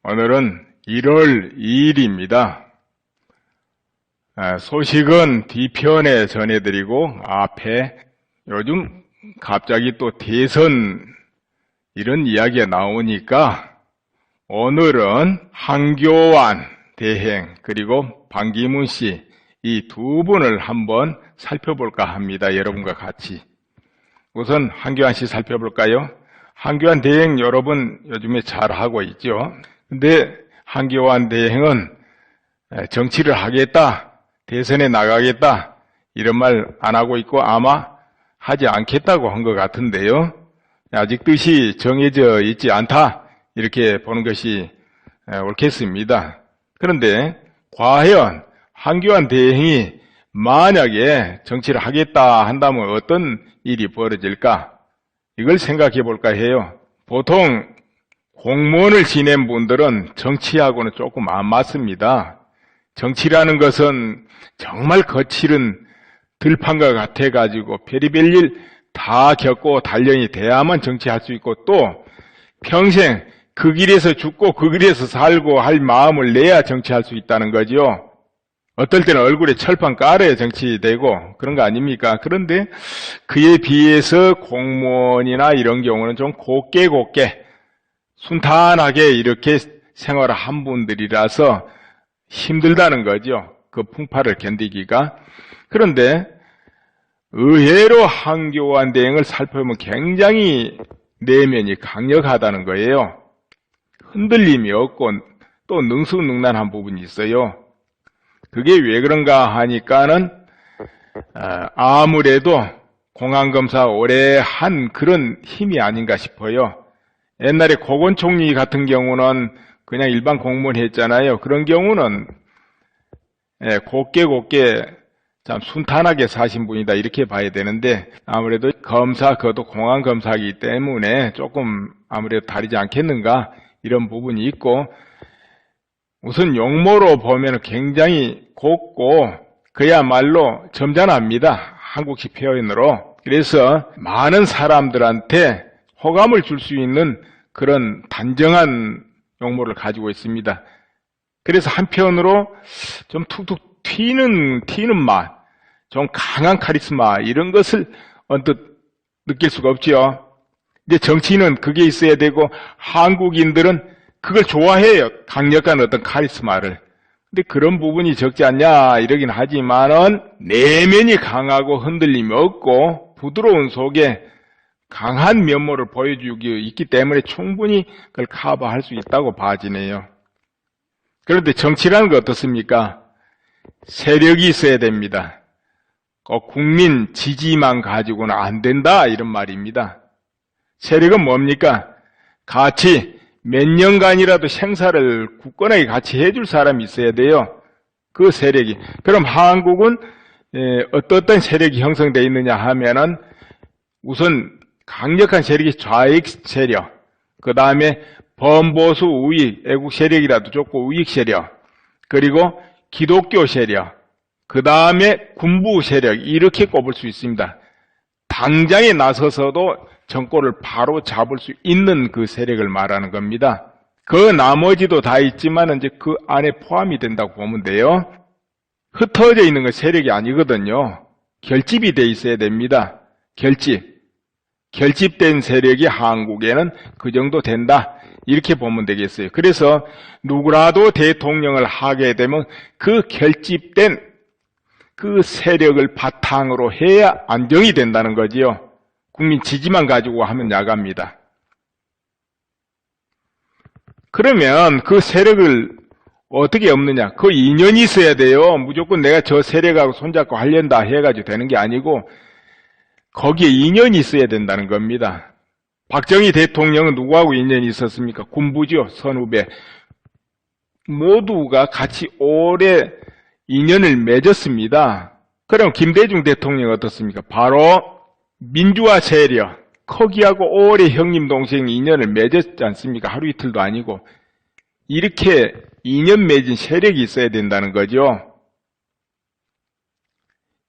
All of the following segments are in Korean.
오늘은 1월 2일입니다. 소식은 뒤편에 전해드리고 앞에 요즘 갑자기 또 대선 이런 이야기가 나오니까 오늘은 한교안 대행 그리고 반기문 씨 이 두 분을 한번 살펴볼까 합니다. 여러분과 같이. 우선 한교안 씨 살펴볼까요? 한교안 대행 여러분 요즘에 잘 하고 있죠. 근데 한교안 대행은 정치를 하겠다, 대선에 나가겠다 이런 말 안 하고 있고 아마 하지 않겠다고 한 것 같은데요. 아직 뜻이 정해져 있지 않다 이렇게 보는 것이 옳겠습니다. 그런데 과연 한교안 대행이 만약에 정치를 하겠다 한다면 어떤 일이 벌어질까? 이걸 생각해 볼까 해요. 보통 공무원을 지낸 분들은 정치하고는 조금 안 맞습니다. 정치라는 것은 정말 거칠은 들판과 같아가지고 별의별 일 다 겪고 단련이 돼야만 정치할 수 있고 또 평생 그 길에서 죽고 그 길에서 살고 할 마음을 내야 정치할 수 있다는 거죠. 어떨 때는 얼굴에 철판 깔아야 정치되고 그런 거 아닙니까? 그런데 그에 비해서 공무원이나 이런 경우는 좀 곱게 순탄하게 이렇게 생활을 한 분들이라서 힘들다는 거죠. 그 풍파를 견디기가. 그런데 의외로 한교안 대행을 살펴보면 굉장히 내면이 강력하다는 거예요. 흔들림이 없고 또 능수능란한 부분이 있어요. 그게 왜 그런가 하니까는 아무래도 공안검사 오래 한 그런 힘이 아닌가 싶어요. 옛날에 고건 총리 같은 경우는 그냥 일반 공무원 했잖아요. 그런 경우는 곱게 참 순탄하게 사신 분이다 이렇게 봐야 되는데 아무래도 검사 그것도 공안검사이기 때문에 조금 아무래도 다르지 않겠는가 이런 부분이 있고 우선 용모로 보면 굉장히 곱고 그야말로 점잖합니다. 한국식 표현으로. 그래서 많은 사람들한테 호감을 줄 수 있는 그런 단정한 용모를 가지고 있습니다. 그래서 한편으로 좀 툭툭 튀는 맛, 좀 강한 카리스마 이런 것을 언뜻 느낄 수가 없죠. 이제 정치인은 그게 있어야 되고 한국인들은 그걸 좋아해요. 강력한 어떤 카리스마를. 근데 그런 부분이 적지 않냐 이러긴 하지만은 내면이 강하고 흔들림이 없고 부드러운 속에 강한 면모를 보여주기 있기 때문에 충분히 그걸 커버할 수 있다고 봐지네요. 그런데 정치라는 거 어떻습니까? 세력이 있어야 됩니다. 꼭 국민 지지만 가지고는 안 된다 이런 말입니다. 세력은 뭡니까? 같이 몇 년간이라도 생사를 굳건하게 같이 해줄 사람이 있어야 돼요. 그 세력이. 그럼 한국은 어떤 세력이 형성되어 있느냐 하면은 우선 강력한 세력이 좌익 세력, 그 다음에 범보수 우익, 애국 세력이라도 좋고 우익 세력, 그리고 기독교 세력, 그 다음에 군부 세력 이렇게 꼽을 수 있습니다. 당장에 나서서도 정권을 바로 잡을 수 있는 그 세력을 말하는 겁니다. 그 나머지도 다 있지만 이제 그 안에 포함이 된다고 보면 돼요. 흩어져 있는 건 세력이 아니거든요. 결집이 돼 있어야 됩니다. 결집된 세력이 한국에는 그 정도 된다. 이렇게 보면 되겠어요. 그래서 누구라도 대통령을 하게 되면 그 결집된 그 세력을 바탕으로 해야 안정이 된다는 거지요. 국민 지지만 가지고 하면 야갑니다. 그러면 그 세력을 어떻게 없느냐? 그 인연이 있어야 돼요. 무조건 내가 저 세력하고 손잡고 하련다 해가지고 되는 게 아니고 거기에 인연이 있어야 된다는 겁니다. 박정희 대통령은 누구하고 인연이 있었습니까? 군부죠. 선후배. 모두가 같이 오래 인연을 맺었습니다. 그럼 김대중 대통령 어떻습니까? 바로 민주화 세력, 거기하고 오래 형님 동생 인연을 맺었지 않습니까? 하루 이틀도 아니고. 이렇게 인연 맺은 세력이 있어야 된다는 거죠.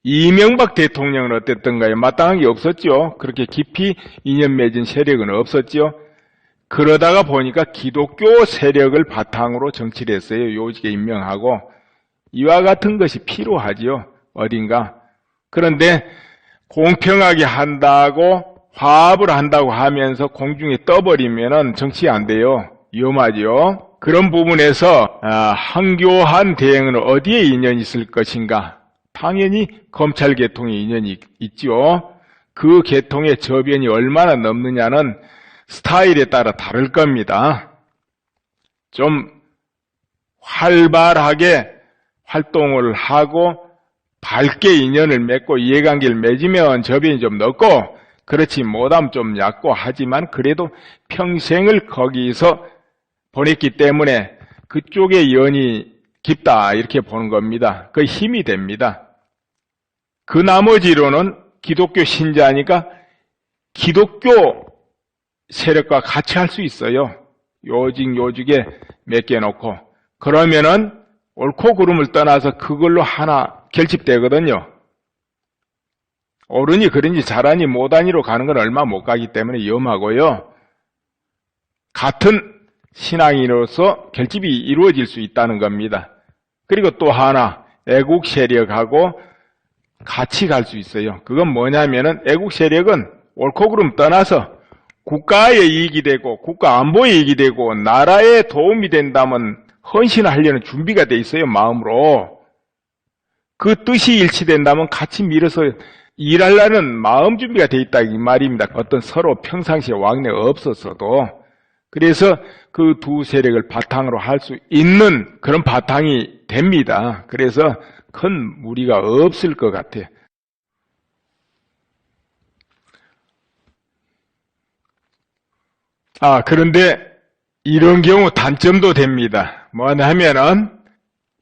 이명박 대통령은 어땠던가요? 마땅한 게 없었죠. 그렇게 깊이 인연 맺은 세력은 없었죠. 그러다가 보니까 기독교 세력을 바탕으로 정치를 했어요. 요직에 임명하고. 이와 같은 것이 필요하지요. 어딘가. 그런데 공평하게 한다고 화합을 한다고 하면서 공중에 떠버리면은 정치 안 돼요. 위험하지요. 그런 부분에서 황교안 대행은 어디에 인연이 있을 것인가? 당연히 검찰 계통에 인연이 있죠. 그 계통의 저변이 얼마나 넘느냐는 스타일에 따라 다를 겁니다. 좀 활발하게 활동을 하고 밝게 인연을 맺고 이해관계를 맺으면 저변이 좀 넓고, 그렇지 못하면 좀 얕고, 하지만 그래도 평생을 거기서 보냈기 때문에 그쪽의 연이 깊다 이렇게 보는 겁니다. 그 힘이 됩니다. 그 나머지로는 기독교 신자니까 기독교 세력과 같이 할 수 있어요. 요직에 맡겨놓고. 그러면은 옳고 그름을 떠나서 그걸로 하나 결집되거든요. 옳으니 그런지 잘하니 못하니로 가는 건 얼마 못 가기 때문에 위험하고요. 같은 신앙인으로서 결집이 이루어질 수 있다는 겁니다. 그리고 또 하나, 애국 세력하고 같이 갈 수 있어요. 그건 뭐냐면은 애국 세력은 옳고 그름 떠나서 국가의 이익이 되고 국가 안보의 이익이 되고 나라에 도움이 된다면 헌신하려는 준비가 돼 있어요. 마음으로. 그 뜻이 일치된다면 같이 밀어서 일하려는 마음 준비가 돼 있다 이 말입니다. 어떤 서로 평상시에 왕래 없었어도. 그래서 그 두 세력을 바탕으로 할 수 있는 그런 바탕이 됩니다. 그래서 큰 무리가 없을 것 같아요. 그런데 이런 경우 단점도 됩니다. 뭐냐 하면은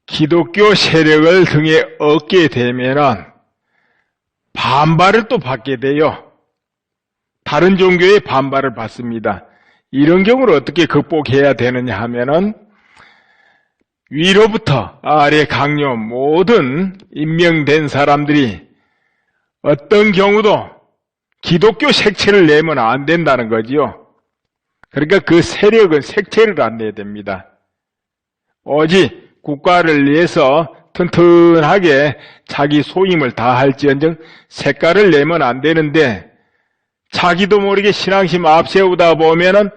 기독교 세력을 등에 얻게 되면은 반발을 또 받게 돼요. 다른 종교의 반발을 받습니다. 이런 경우를 어떻게 극복해야 되느냐 하면은 위로부터 아래 강요 모든 임명된 사람들이 어떤 경우도 기독교 색채를 내면 안 된다는 거지요. 그러니까 그 세력은 색채를 안 내야 됩니다. 오직 국가를 위해서 튼튼하게 자기 소임을 다할지언정 색깔을 내면 안 되는데, 자기도 모르게 신앙심 앞세우다 보면은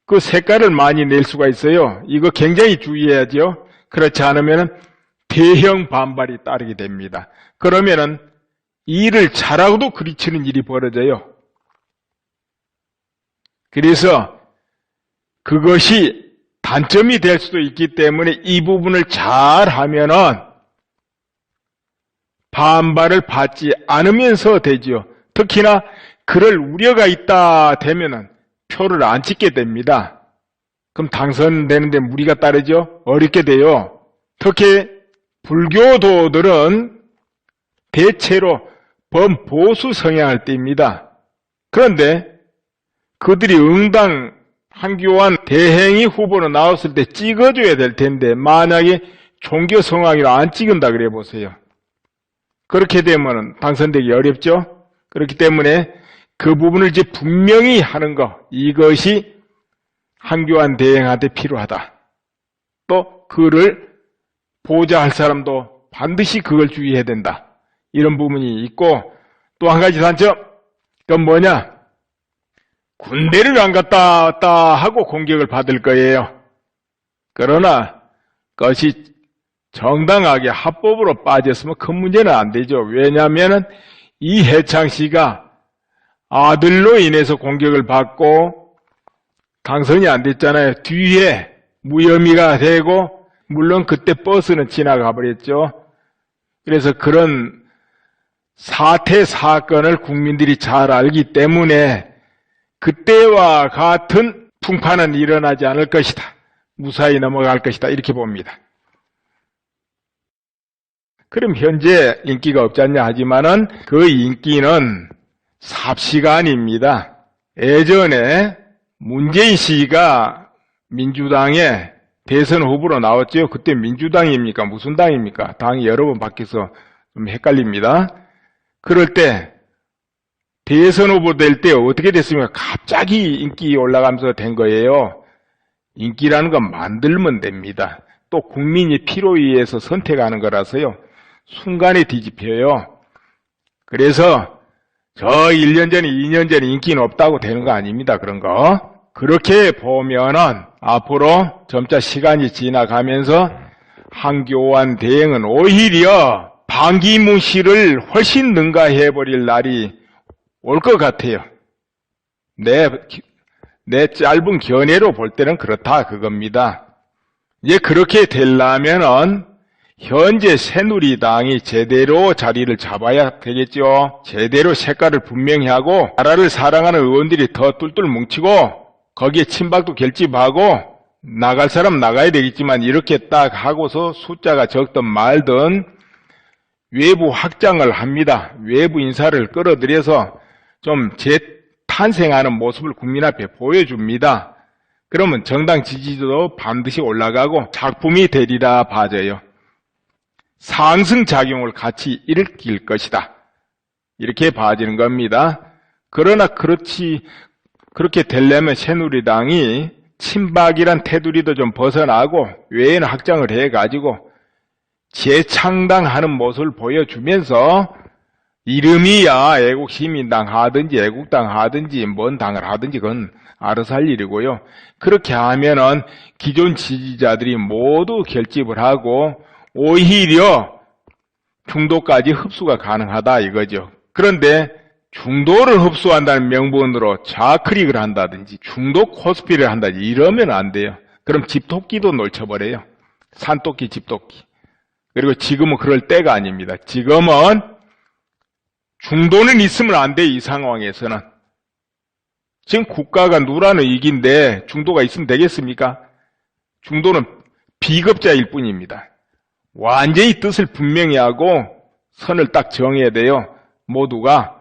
그 색깔을 많이 낼 수가 있어요. 이거 굉장히 주의해야죠. 그렇지 않으면은 대형 반발이 따르게 됩니다. 그러면은 일을 잘하고도 그리치는 일이 벌어져요. 그래서 그것이 단점이 될 수도 있기 때문에 이 부분을 잘 하면은 반발을 받지 않으면서 되지요. 특히나 그럴 우려가 있다 되면은 표를 안 찍게 됩니다. 그럼 당선되는데 무리가 따르죠? 어렵게 돼요. 특히 불교도들은 대체로 범보수 성향을 띱니다. 그런데 그들이 응당 황교안 대행이 후보로 나왔을 때 찍어줘야 될 텐데 만약에 종교 성향이라 안 찍은다 그래 보세요. 그렇게 되면 당선되기 어렵죠? 그렇기 때문에 그 부분을 이제 분명히 하는 거, 이것이 황교안 대행한테 필요하다. 또 그를 보좌할 사람도 반드시 그걸 주의해야 된다. 이런 부분이 있고, 또 한 가지 단점, 그건 뭐냐? 군대를 안 갔다 왔다 하고 공격을 받을 거예요. 그러나 그것이 정당하게 합법으로 빠졌으면 큰 문제는 안 되죠. 왜냐하면 이해창 씨가 아들로 인해서 공격을 받고 당선이 안 됐잖아요. 뒤에 무혐의가 되고, 물론 그때 버스는 지나가 버렸죠. 그래서 그런 사태 사건을 국민들이 잘 알기 때문에 그때와 같은 풍파는 일어나지 않을 것이다. 무사히 넘어갈 것이다. 이렇게 봅니다. 그럼 현재 인기가 없지 않냐 하지만은 그 인기는 삽시간입니다. 예전에 문재인 씨가 민주당의 대선 후보로 나왔죠. 그때 민주당입니까? 무슨 당입니까? 당이 여러 번 바뀌어서 좀 헷갈립니다. 그럴 때 대선 후보 될 때 어떻게 됐습니까? 갑자기 인기 올라가면서 된 거예요. 인기라는 건 만들면 됩니다. 또 국민이 필요에 의해서 선택하는 거라서요. 순간에 뒤집혀요. 그래서 저 1년 전에 2년 전에 인기는 없다고 되는 거 아닙니다. 그런 거. 그렇게 보면은 앞으로 점차 시간이 지나가면서 한교안 대행은 오히려 반기문 씨를 훨씬 능가해버릴 날이 올 것 같아요. 내 짧은 견해로 볼 때는 그렇다 그겁니다. 이제 그렇게 되려면은 현재 새누리당이 제대로 자리를 잡아야 되겠죠. 제대로 색깔을 분명히 하고 나라를 사랑하는 의원들이 더 똘똘 뭉치고 거기에 친박도 결집하고 나갈 사람 나가야 되겠지만 이렇게 딱 하고서 숫자가 적든 말든 외부 확장을 합니다. 외부 인사를 끌어들여서 좀 재탄생하는 모습을 국민 앞에 보여줍니다. 그러면 정당 지지도도 반드시 올라가고 작품이 되리라 봐져요. 상승작용을 같이 일으킬 것이다. 이렇게 봐지는 겁니다. 그러나 그렇게 되려면 새누리당이 친박이란 테두리도 좀 벗어나고 외에는 확장을 해가지고 재창당하는 모습을 보여주면서 이름이야 애국시민당 하든지 애국당 하든지 뭔 당을 하든지 그건 알아서 할 일이고요. 그렇게 하면은 기존 지지자들이 모두 결집을 하고 오히려 중도까지 흡수가 가능하다 이거죠. 그런데 중도를 흡수한다는 명분으로 좌클릭을 한다든지 중도 코스피를 한다든지 이러면 안 돼요. 그럼 집토끼도 놓쳐버려요. 산토끼, 집토끼. 그리고 지금은 그럴 때가 아닙니다. 지금은 중도는 있으면 안 돼, 이 상황에서는. 지금 국가가 누라는 위기인데 중도가 있으면 되겠습니까? 중도는 비겁자일 뿐입니다. 완전히 뜻을 분명히 하고 선을 딱 정해야 돼요. 모두가.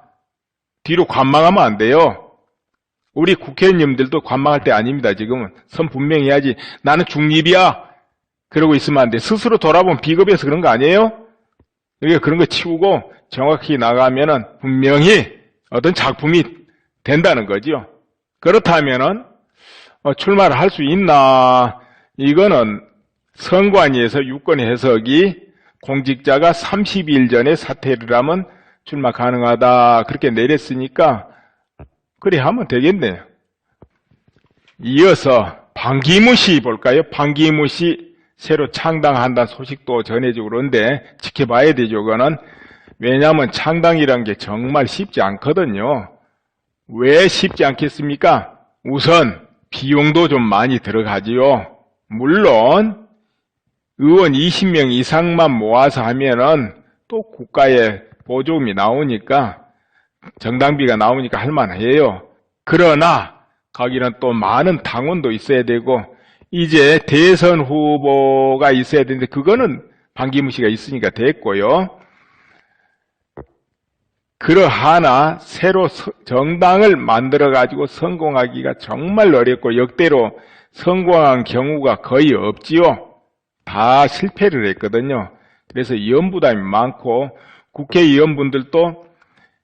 뒤로 관망하면 안 돼요. 우리 국회의원님들도 관망할 때 아닙니다. 지금은 선 분명히 해야지. 나는 중립이야. 그러고 있으면 안 돼. 스스로 돌아보면 비겁해서 그런 거 아니에요? 그러니까 그런 거 치우고 정확히 나가면은 분명히 어떤 작품이 된다는 거죠. 그렇다면은 출마를 할 수 있나? 이거는 선관위에서 유권 해석이 공직자가 30일 전에 사퇴를 하면 출마 가능하다 그렇게 내렸으니까 그래 하면 되겠네요. 이어서 반기문 씨 볼까요? 반기문 씨 새로 창당한다는 소식도 전해지고 그런데 지켜봐야 되죠. 그거는 왜냐하면 창당이란 게 정말 쉽지 않거든요. 왜 쉽지 않겠습니까? 우선 비용도 좀 많이 들어가지요. 물론 의원 20명 이상만 모아서 하면은 또 국가에 보조금이 나오니까 정당비가 나오니까 할만해요. 그러나 거기는 또 많은 당원도 있어야 되고 이제 대선 후보가 있어야 되는데 그거는 반기문 씨가 있으니까 됐고요. 그러하나 새로 정당을 만들어가지고 성공하기가 정말 어렵고 역대로 성공한 경우가 거의 없지요. 다 실패를 했거든요. 그래서 위원 부담이 많고 국회의원분들도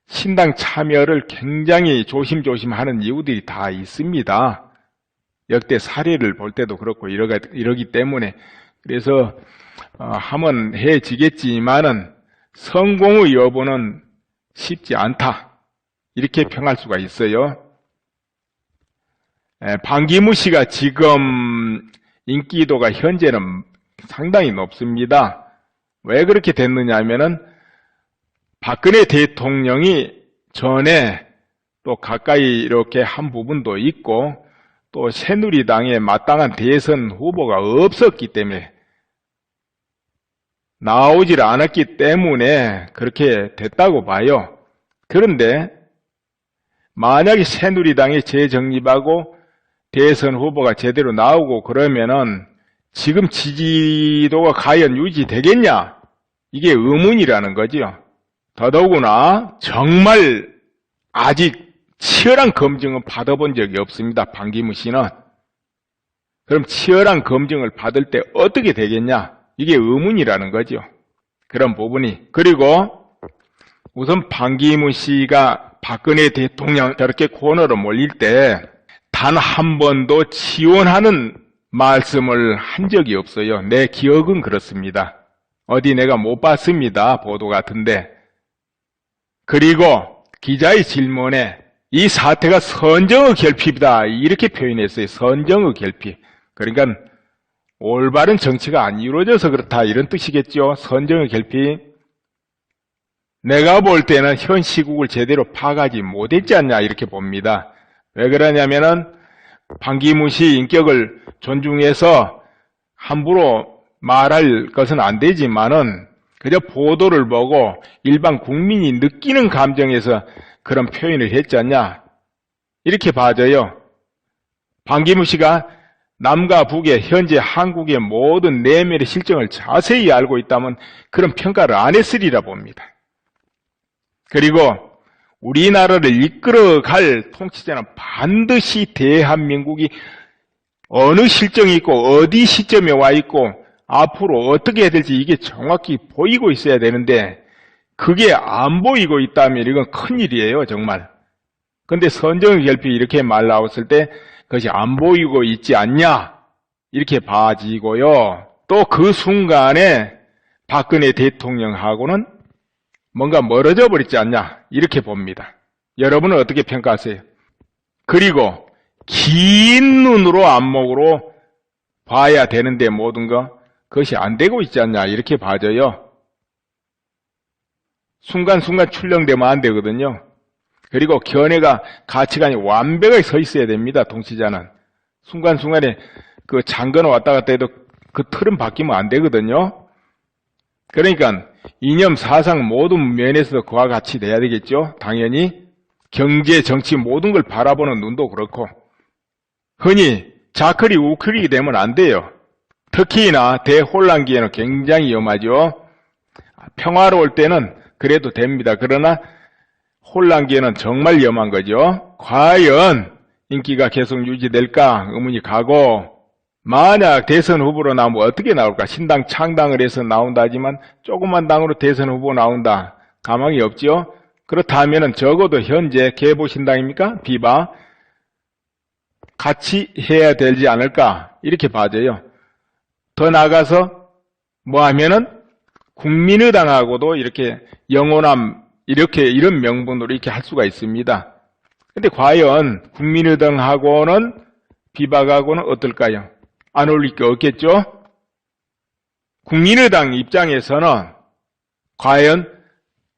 신당 참여를 굉장히 조심조심 하는 이유들이 다 있습니다. 역대 사례를 볼 때도 그렇고 이러기 때문에 그래서 하면 해지겠지만은 성공의 여부는 쉽지 않다. 이렇게 평할 수가 있어요. 반기문 씨가 지금 인기도가 현재는 상당히 높습니다. 왜 그렇게 됐느냐 하면은 박근혜 대통령이 전에 또 가까이 이렇게 한 부분도 있고 또 새누리당에 마땅한 대선 후보가 없었기 때문에 나오질 않았기 때문에 그렇게 됐다고 봐요. 그런데 만약에 새누리당이 재정립하고 대선 후보가 제대로 나오고 그러면은 지금 지지도가 과연 유지되겠냐? 이게 의문이라는 거죠. 더더구나 정말 아직 치열한 검증은 받아본 적이 없습니다. 반기문 씨는. 그럼 치열한 검증을 받을 때 어떻게 되겠냐? 이게 의문이라는 거죠. 그런 부분이. 그리고 우선 반기문 씨가 박근혜 대통령 저렇게 코너로 몰릴 때 단 한 번도 지원하는 말씀을 한 적이 없어요. 내 기억은 그렇습니다. 어디 내가 못 봤습니다. 보도 같은데. 그리고 기자의 질문에 이 사태가 선정의 결핍이다 이렇게 표현했어요. 선정의 결핍. 그러니까 올바른 정치가 안 이루어져서 그렇다 이런 뜻이겠죠. 선정의 결핍. 내가 볼 때는 현 시국을 제대로 파악하지 못했지 않냐 이렇게 봅니다. 왜 그러냐면은 반기문 씨 인격을 존중해서 함부로 말할 것은 안 되지만은 그저 보도를 보고 일반 국민이 느끼는 감정에서 그런 표현을 했지 않냐 이렇게 봐져요. 반기문 씨가 남과 북의 현재 한국의 모든 내면의 실정을 자세히 알고 있다면 그런 평가를 안 했으리라 봅니다. 그리고 우리나라를 이끌어갈 통치자는 반드시 대한민국이 어느 실정이 있고 어디 시점에 와 있고 앞으로 어떻게 해야 될지 이게 정확히 보이고 있어야 되는데 그게 안 보이고 있다면 이건 큰일이에요 정말. 근데 선정의 결핍 이렇게 말 나왔을 때 그것이 안 보이고 있지 않냐 이렇게 봐지고요. 또 그 순간에 박근혜 대통령하고는 뭔가 멀어져 버리지 않냐 이렇게 봅니다. 여러분은 어떻게 평가하세요? 그리고 긴 눈으로 안목으로 봐야 되는데 모든 거 그것이 안 되고 있지 않냐 이렇게 봐져요. 순간순간 출렁대면 안 되거든요. 그리고 견해가 가치관이 완벽하게 서 있어야 됩니다. 통치자는. 순간순간에 그 장거나 왔다 갔다 해도 그 틀은 바뀌면 안 되거든요. 그러니까 이념, 사상 모든 면에서 그와 같이 돼야 되겠죠. 당연히 경제, 정치 모든 걸 바라보는 눈도 그렇고 흔히 자클이 우클이 되면 안 돼요. 특히나 대혼란기에는 굉장히 위험하죠. 평화로울 때는 그래도 됩니다. 그러나 혼란기에는 정말 위험한 거죠. 과연 인기가 계속 유지될까 의문이 가고 만약 대선 후보로 나오면 어떻게 나올까? 신당 창당을 해서 나온다 하지만 조그만 당으로 대선 후보 나온다. 가망이 없죠. 그렇다면 적어도 현재 계보신당입니까? 비바 같이 해야 되지 않을까? 이렇게 봐져요. 더 나아가서 뭐 하면은 국민의당하고도 이렇게 영호남 이런 명분으로 이렇게 할 수가 있습니다. 근데 과연 국민의당하고는 비박하고는 어떨까요? 안 어울릴 게 없겠죠? 국민의당 입장에서는 과연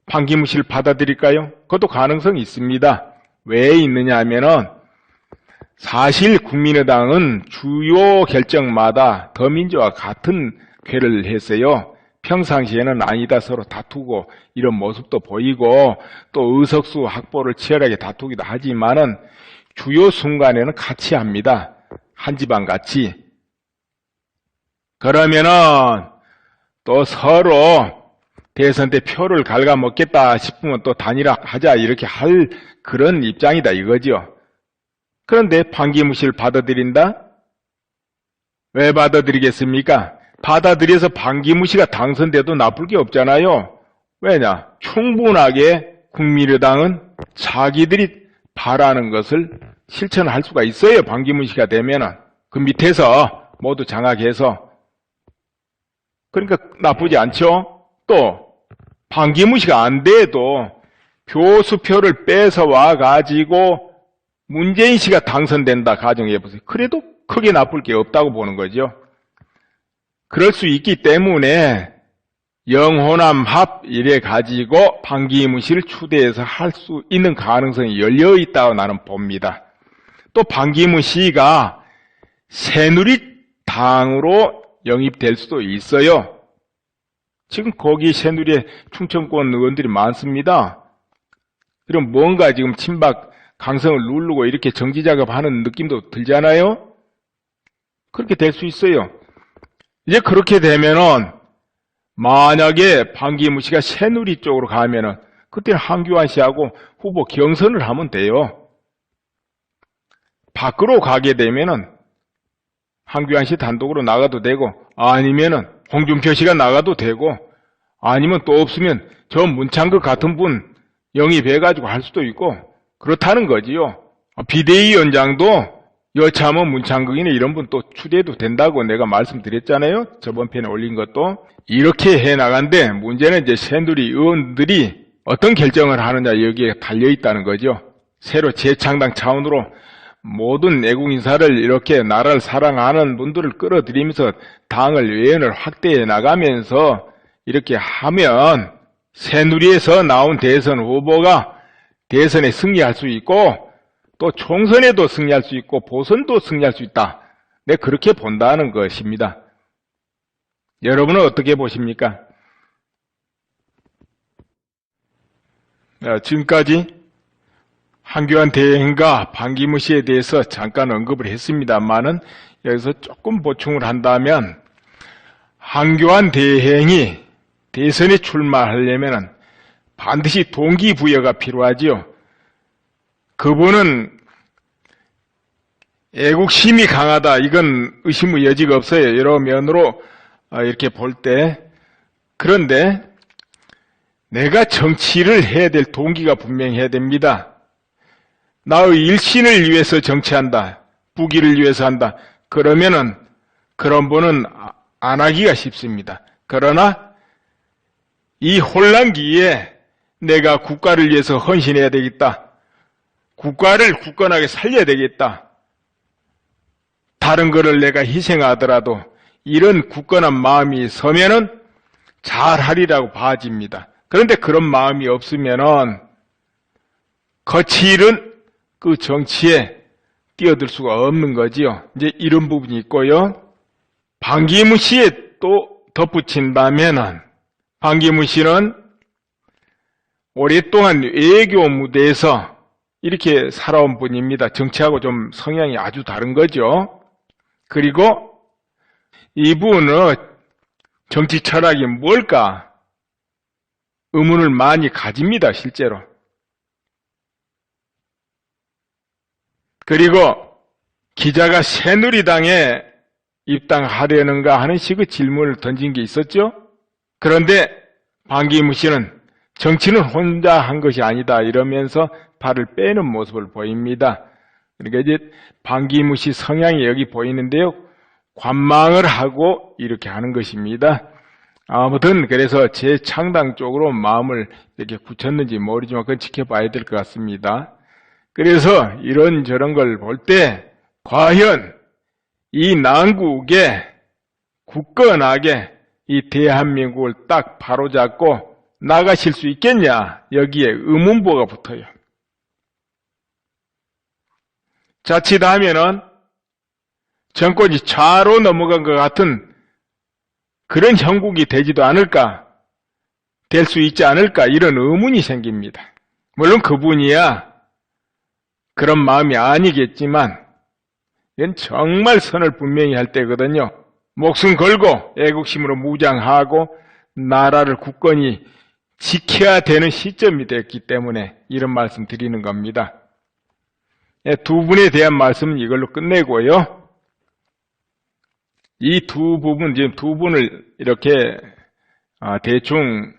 반기문 씨를 받아들일까요? 그것도 가능성이 있습니다. 왜 있느냐 하면은 사실 국민의당은 주요 결정마다 더민주와 같은 쾌를 했어요. 평상시에는 아니다 서로 다투고 이런 모습도 보이고 또 의석수 확보를 치열하게 다투기도 하지만은 주요 순간에는 같이 합니다. 한 집안 같이. 그러면은 또 서로 대선 때 표를 갉아먹겠다 싶으면 또 단일화하자 이렇게 할 그런 입장이다 이거죠. 그런데 반기문 씨를 받아들인다? 왜 받아들이겠습니까? 받아들여서 반기문 씨가 당선돼도 나쁠 게 없잖아요. 왜냐? 충분하게 국민의당은 자기들이 바라는 것을 실천할 수가 있어요. 반기문 씨가 되면은. 그 밑에서 모두 장악해서. 그러니까 나쁘지 않죠? 또 반기문 씨가 안 돼도 교수표를 뺏어와 가지고 문재인 씨가 당선된다 가정해보세요. 그래도 크게 나쁠 게 없다고 보는 거죠. 그럴 수 있기 때문에 영호남 합 이래 가지고 반기문 씨를 추대해서 할 수 있는 가능성이 열려있다고 나는 봅니다. 또 반기문 씨가 새누리당으로 영입될 수도 있어요. 지금 거기 새누리에 충청권 의원들이 많습니다. 그럼 뭔가 지금 친박 강성을 누르고 이렇게 정지 작업하는 느낌도 들잖아요. 그렇게 될 수 있어요. 이제 그렇게 되면은 만약에 반기문 씨가 새누리 쪽으로 가면은 그때는 한교안 씨하고 후보 경선을 하면 돼요. 밖으로 가게 되면은 한교안 씨 단독으로 나가도 되고 아니면은 홍준표 씨가 나가도 되고 아니면 또 없으면 저 문창극 같은 분 영입해가지고 할 수도 있고 그렇다는 거지요. 비대위원장도 여차하면 문창극이나 이런 분 또 추대도 된다고 내가 말씀드렸잖아요. 저번 편에 올린 것도. 이렇게 해나간데 문제는 이제 새누리 의원들이 어떤 결정을 하느냐 여기에 달려있다는 거죠. 새로 재창당 차원으로 모든 애국 인사를 이렇게 나라를 사랑하는 분들을 끌어들이면서 당을 외연을 확대해 나가면서 이렇게 하면 새누리에서 나온 대선 후보가 대선에 승리할 수 있고 또 총선에도 승리할 수 있고 보선도 승리할 수 있다. 네, 그렇게 본다는 것입니다. 여러분은 어떻게 보십니까? 지금까지 한교안 대행과 반기문 씨에 대해서 잠깐 언급을 했습니다만은 여기서 조금 보충을 한다면 한교안 대행이 대선에 출마하려면 반드시 동기부여가 필요하지요. 그분은 애국심이 강하다. 이건 의심의 여지가 없어요. 여러 면으로 이렇게 볼 때. 그런데 내가 정치를 해야 될 동기가 분명해야 됩니다. 나의 일신을 위해서 정치한다. 부귀를 위해서 한다. 그러면은 그런 분은 안 하기가 쉽습니다. 그러나 이 혼란기에 내가 국가를 위해서 헌신해야 되겠다. 국가를 굳건하게 살려야 되겠다. 다른 거를 내가 희생하더라도 이런 굳건한 마음이 서면은 잘하리라고 봐집니다. 그런데 그런 마음이 없으면은 거칠은 그 정치에 뛰어들 수가 없는 거지요. 이제 이런 부분이 있고요. 반기문 씨에 또 덧붙인다면은 반기문 씨는 오랫동안 외교 무대에서 이렇게 살아온 분입니다. 정치하고 좀 성향이 아주 다른 거죠. 그리고 이분의 정치 철학이 뭘까? 의문을 많이 가집니다, 실제로. 그리고 기자가 새누리당에 입당하려는가 하는 식의 질문을 던진 게 있었죠. 그런데 반기문 씨는 정치는 혼자 한 것이 아니다 이러면서 발을 빼는 모습을 보입니다. 그러니까 이제 반기문 씨 성향이 여기 보이는데요. 관망을 하고 이렇게 하는 것입니다. 아무튼 그래서 재창당 쪽으로 마음을 이렇게 굳혔는지 모르지만 그건 지켜봐야 될 것 같습니다. 그래서 이런저런 걸 볼 때 과연 이 난국에 굳건하게 이 대한민국을 딱 바로잡고 나가실 수 있겠냐? 여기에 의문부가 붙어요. 자칫하면은 정권이 좌로 넘어간 것 같은 그런 형국이 되지도 않을까? 될 수 있지 않을까? 이런 의문이 생깁니다. 물론 그분이야 그런 마음이 아니겠지만 이건 정말 선을 분명히 할 때거든요. 목숨 걸고 애국심으로 무장하고 나라를 굳건히 지켜야 되는 시점이 됐기 때문에 이런 말씀 드리는 겁니다. 두 분에 대한 말씀은 이걸로 끝내고요. 이 두 부분, 지금 두 분을 이렇게 대충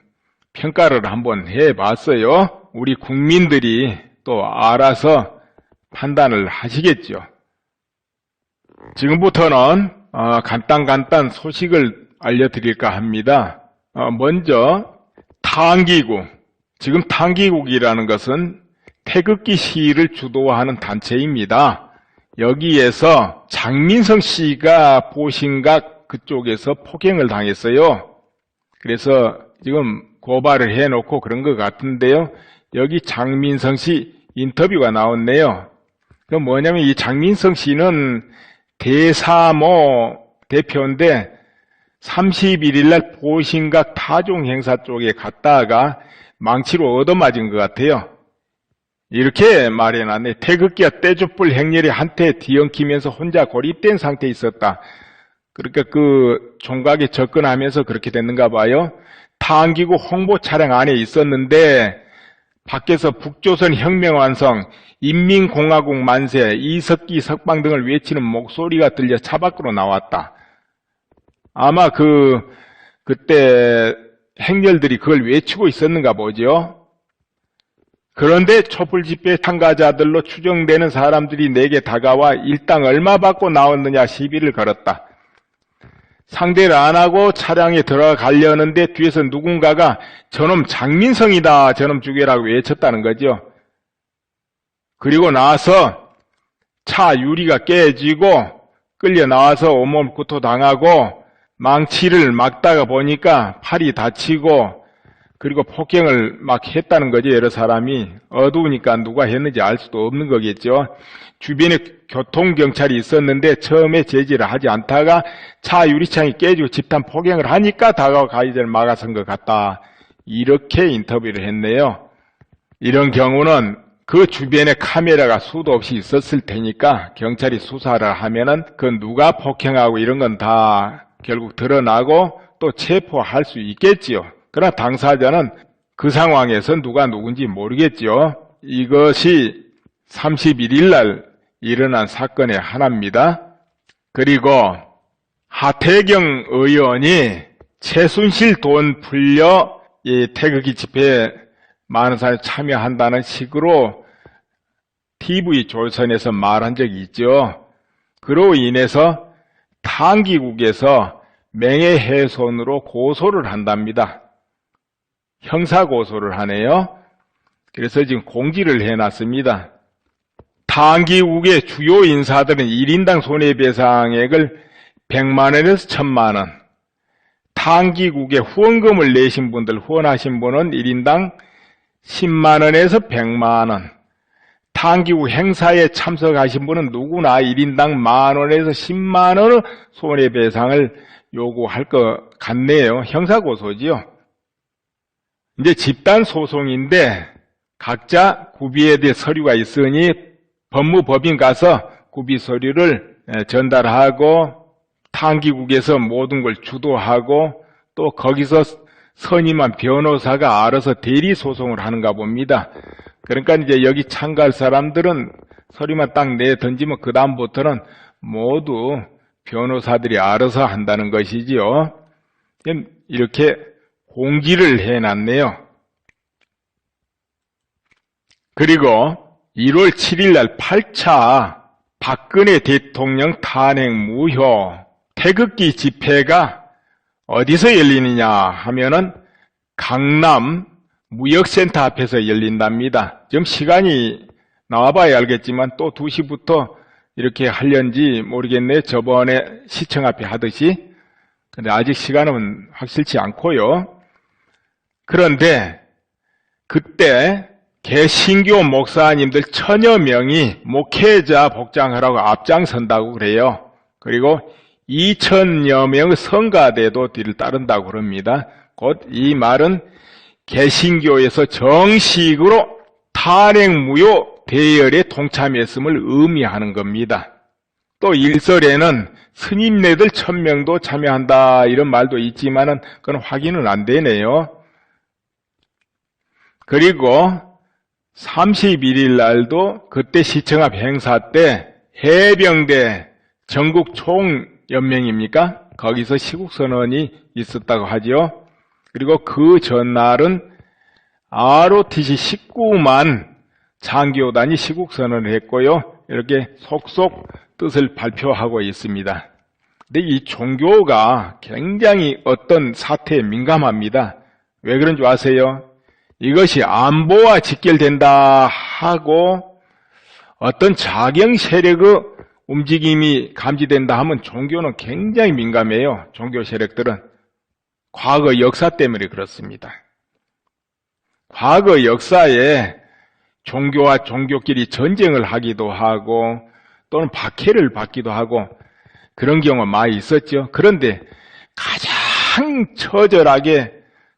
평가를 한번 해봤어요. 우리 국민들이 또 알아서 판단을 하시겠죠. 지금부터는 간단 소식을 알려드릴까 합니다. 먼저 탕기국, 지금 탕기국이라는 것은 태극기 시위를 주도하는 단체입니다. 여기에서 장민성 씨가 보신각 그쪽에서 폭행을 당했어요. 그래서 지금 고발을 해놓고 그런 것 같은데요. 여기 장민성 씨 인터뷰가 나왔네요. 그 뭐냐면 이 장민성 씨는 대사모 대표인데 31일 날 보신각 타종 행사 쪽에 갔다가 망치로 얻어맞은 것 같아요. 이렇게 말해놨네. 태극기와 떼촛불 행렬이 한테 뒤엉키면서 혼자 고립된 상태에 있었다. 그러니까 그 총각에 접근하면서 그렇게 됐는가 봐요. 탕기국 홍보 차량 안에 있었는데 밖에서 북조선 혁명 완성, 인민공화국 만세, 이석기 석방 등을 외치는 목소리가 들려 차 밖으로 나왔다. 아마 그때 행렬들이 그걸 외치고 있었는가 보죠. 그런데 촛불 집회 참가자들로 추정되는 사람들이 내게 다가와 일당 얼마 받고 나왔느냐 시비를 걸었다. 상대를 안 하고 차량에 들어가려는데 뒤에서 누군가가 저놈 장민성이다, 저놈 죽여라고 외쳤다는 거죠. 그리고 나서 차 유리가 깨지고 끌려 나와서 온몸 구토당하고 망치를 막다가 보니까 팔이 다치고 그리고 폭행을 막 했다는 거죠. 여러 사람이. 어두우니까 누가 했는지 알 수도 없는 거겠죠. 주변에 교통경찰이 있었는데 처음에 제지를 하지 않다가 차 유리창이 깨지고 집단 폭행을 하니까 다가와 가이드를 막아선 것 같다. 이렇게 인터뷰를 했네요. 이런 경우는 그 주변에 카메라가 수도 없이 있었을 테니까 경찰이 수사를 하면은 그 누가 폭행하고 이런 건 다 결국 드러나고 또 체포할 수 있겠지요. 그러나 당사자는 그 상황에서 누가 누군지 모르겠죠. 이것이 31일 날 일어난 사건의 하나입니다. 그리고 하태경 의원이 최순실 돈 풀려 이 태극기 집회에 많은 사람이 참여한다는 식으로 TV조선에서 말한 적이 있죠. 그로 인해서 당기국에서 명예훼손으로 고소를 한답니다. 형사고소를 하네요. 그래서 지금 공지를 해놨습니다. 당기국의 주요 인사들은 1인당 손해배상액을 100만원에서 1000만원, 당기국에 후원금을 내신 분들, 후원하신 분은 1인당 10만원에서 100만원, 당기국 행사에 참석하신 분은 누구나 1인당 만원에서 10만원의 손해배상을 요구할 것 같네요. 형사고소지요. 이제 집단소송인데 각자 구비에 대해 서류가 있으니 법무법인 가서 구비 서류를 전달하고 당기국에서 모든 걸 주도하고 또 거기서 선임한 변호사가 알아서 대리소송을 하는가 봅니다. 그러니까 이제 여기 참가할 사람들은 서류만 딱 내던지면 그 다음부터는 모두 변호사들이 알아서 한다는 것이지요. 이렇게 공지를 해놨네요. 그리고 1월 7일 날 8차 박근혜 대통령 탄핵 무효 태극기 집회가 어디서 열리느냐 하면은 강남 무역센터 앞에서 열린답니다. 지금 시간이 나와봐야 알겠지만 또 2시부터 이렇게 하려는지 모르겠네요. 저번에 시청 앞에 하듯이. 근데 아직 시간은 확실치 않고요. 그런데 그때 개신교 목사님들 1000여 명이 목회자 복장하라고 앞장선다고 그래요. 그리고 2000여 명의 성가대도 뒤를 따른다고 그럽니다. 곧 이 말은 개신교에서 정식으로 탄핵무효 대열에 동참했음을 의미하는 겁니다. 또 일설에는 스님네들 1000명도 참여한다 이런 말도 있지만은 그건 확인은 안 되네요. 그리고 31일 날도 그때 시청 앞 행사 때 해병대 전국 총연맹입니까? 거기서 시국선언이 있었다고 하죠. 그리고 그 전날은 ROTC 19만 장교단이 시국선언을 했고요. 이렇게 속속 뜻을 발표하고 있습니다. 근데 이 종교가 굉장히 어떤 사태에 민감합니다. 왜 그런 줄 아세요? 이것이 안보와 직결된다 하고 어떤 자경 세력의 움직임이 감지된다 하면 종교는 굉장히 민감해요. 종교 세력들은. 과거 역사 때문에 그렇습니다. 과거 역사에 종교와 종교끼리 전쟁을 하기도 하고 또는 박해를 받기도 하고 그런 경우가 많이 있었죠. 그런데 가장 처절하게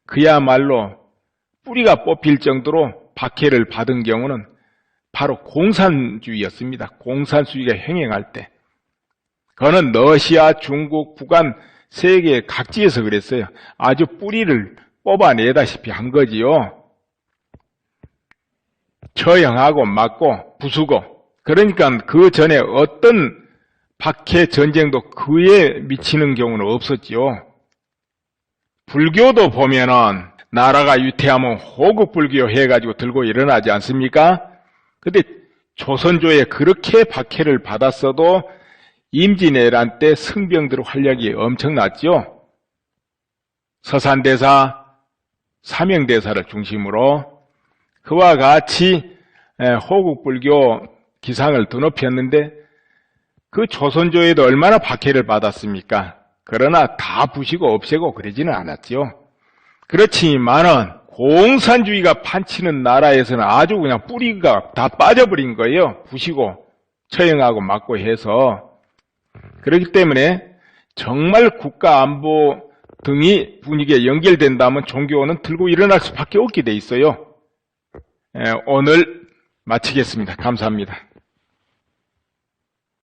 그야말로 뿌리가 뽑힐 정도로 박해를 받은 경우는 바로 공산주의였습니다. 공산주의가 횡행할 때. 그거는 러시아, 중국, 북한 세계 각지에서 그랬어요. 아주 뿌리를 뽑아내다시피 한 거지요. 처형하고 맞고 부수고. 그러니까 그 전에 어떤 박해 전쟁도 그에 미치는 경우는 없었지요. 불교도 보면은 나라가 위태하면 호국불교 해가지고 들고 일어나지 않습니까? 근데 조선조에 그렇게 박해를 받았어도 임진왜란 때 승병들 활약이 엄청났죠. 서산대사, 사명대사를 중심으로 그와 같이 호국불교 기상을 드높였는데 그 조선조에도 얼마나 박해를 받았습니까? 그러나 다 부시고 없애고 그러지는 않았죠. 그렇지만은 공산주의가 판치는 나라에서는 아주 그냥 뿌리가 다 빠져버린 거예요. 부시고 처형하고 막고 해서. 그렇기 때문에 정말 국가안보 등이 분위기에 연결된다면 종교는 들고 일어날 수밖에 없게 돼 있어요. 오늘 마치겠습니다. 감사합니다.